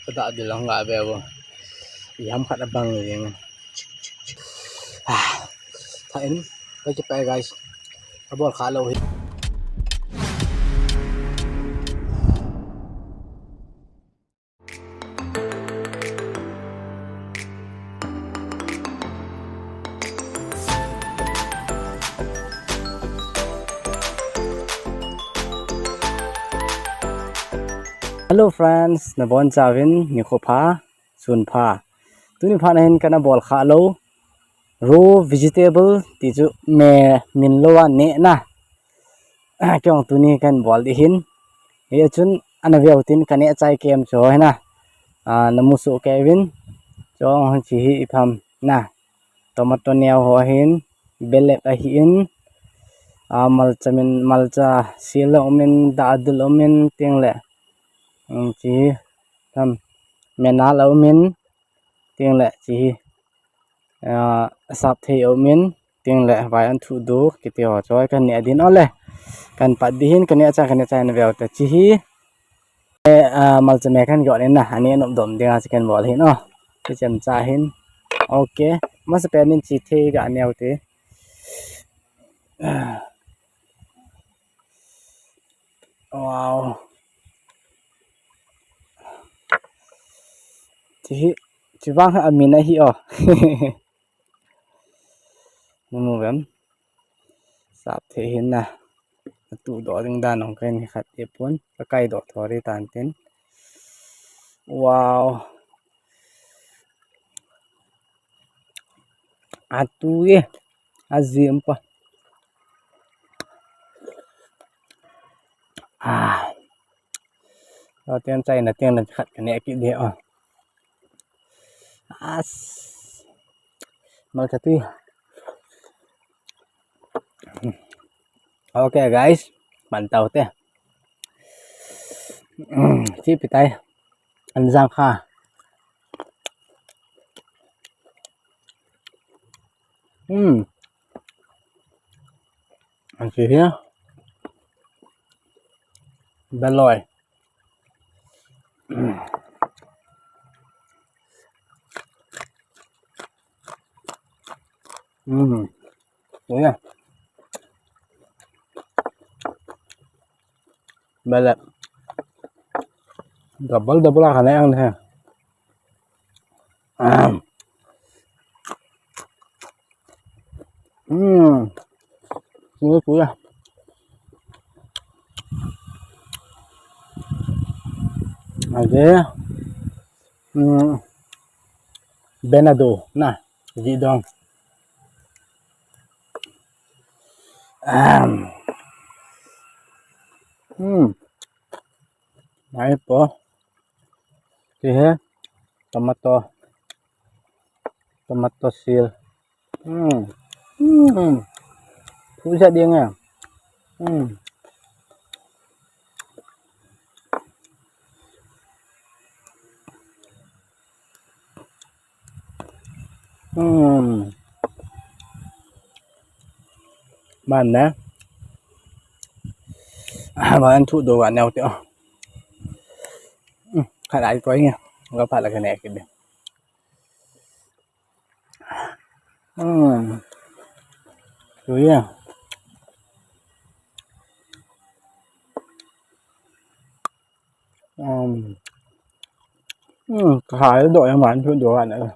Pada ada lang nggak bebo. Iyam kat abang yang. Tain, kaya pa guys. Abol kalaw. Hello friends, na bon chavin ni khopa sun pha. Tuni pha na hin kana bol kha lo. Raw vegetable ti chu me min lo wa ne na. Kyong tuni kan bol di hin. Ye chun ana veu tin kan e chai kem cho hai na. Namu su Kevin chong chi hi pham na. Tomato neo ho hin belek a hin. Malcha sila omin da adul omin ting le. Chỉ thầm menal ở min tiếng lệ chỉ sắp thì ở min tiếng lệ vài anh thu đủ cái tiêu cho cái này đến ở lệ cần bắt đi hin cái này cha nó vào tới chỉ mal cho mẹ kan gọi đến nè anh em đom tiếng chỉ cần bỏ hin nó cái chấm cha hin ok mà sẽ bên chỉ thì cái neo thế wow chỉ vang ở min này hi nemu bem sap the hin na tu do ding dan ong ken khat e pon kai do thori tan ten wow atu ye azim pa do tem chay na tem na khat ne ki de as mal khatui okay guys bạn tàu te chi pitai an giang kha anh chị nhé bên lòi đúng nha bên là double là khả năng ăn nước cuối à thế Benado nè gì đâu này po thì hết tomato sil thú ra điên à bạn nè mà ăn thụ đồ ăn nào tiểu khai lại coi nha có phải là cái này kìa rồi à khai đội em ăn thụ đồ ăn nữa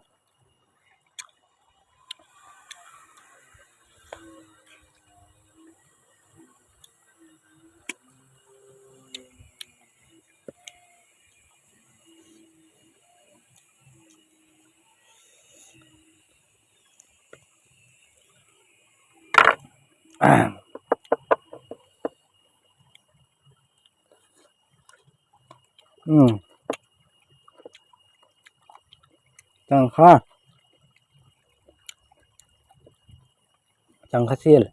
chẳng khá sil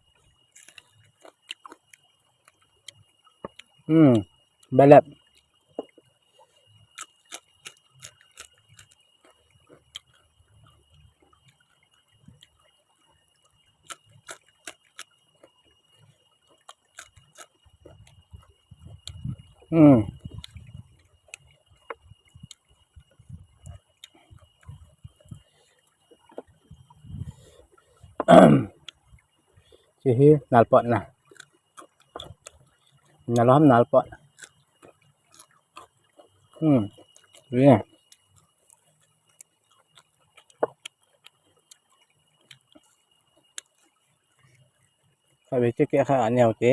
belep chỉ hi nalpot na nalom nalpot yeah phải biết cái khác anh nhau chứ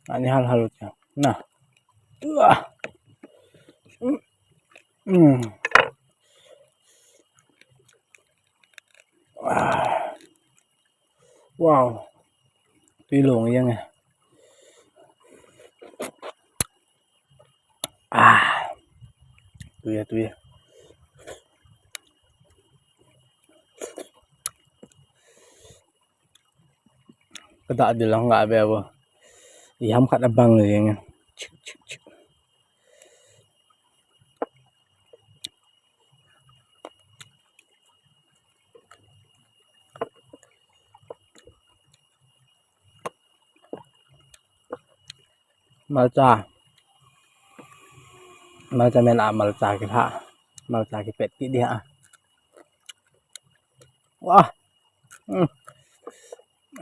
anh hal hal nè wow tuy luồng vậy nè tuy cái tạ được lòng ngại về vừa thì không khát băng rồi nha malcha men malcha cái hạ malcha cái pet cái đi hả wow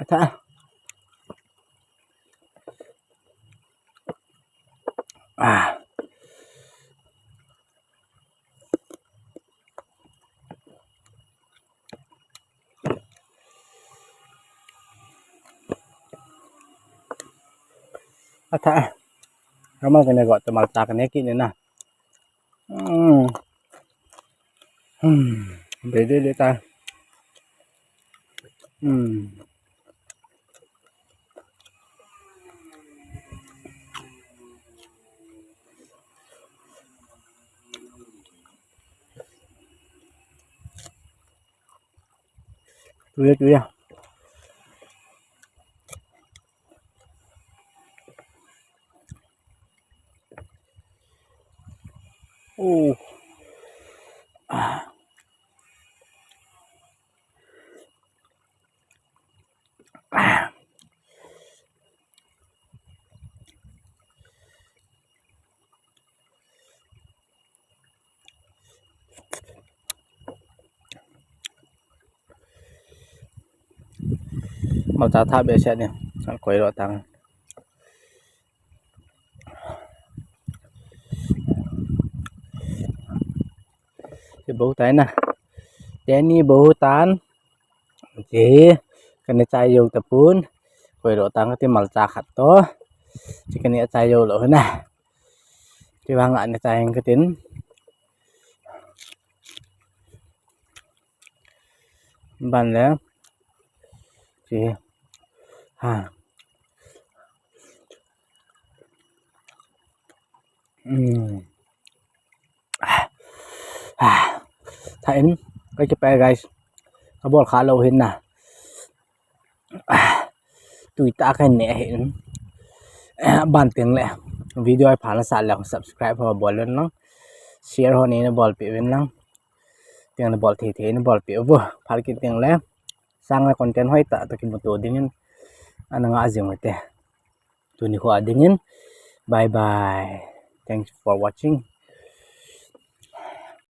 ta ta kamu kena gọi từ malcha cái này kia nữa nè để ta chú à malcha tha biasa nih koi ro tang cái bố tay nè Jenny bố tan chỉ cái này chạy vô tập pun koi ro tang cái malcha khát to chỉ cái này chạy vô lỗ nè cái bang anh chạy cái tin ban lẽ chị thấy cái chụp guys cái bol khá lâu hin nè tụi ta cái nè hiện ban tiếng lẹ video ai phá là sao là subscribe và bol lên nó share hồi này nó bol bị bên nó tiếng là bol thế nó bol bị vừa phá cái tiếng lẹ sang là content hoài ta cái một tổ dingen anh ngã riêng vậy tụi này hoa dingen bye bye thanks for watching.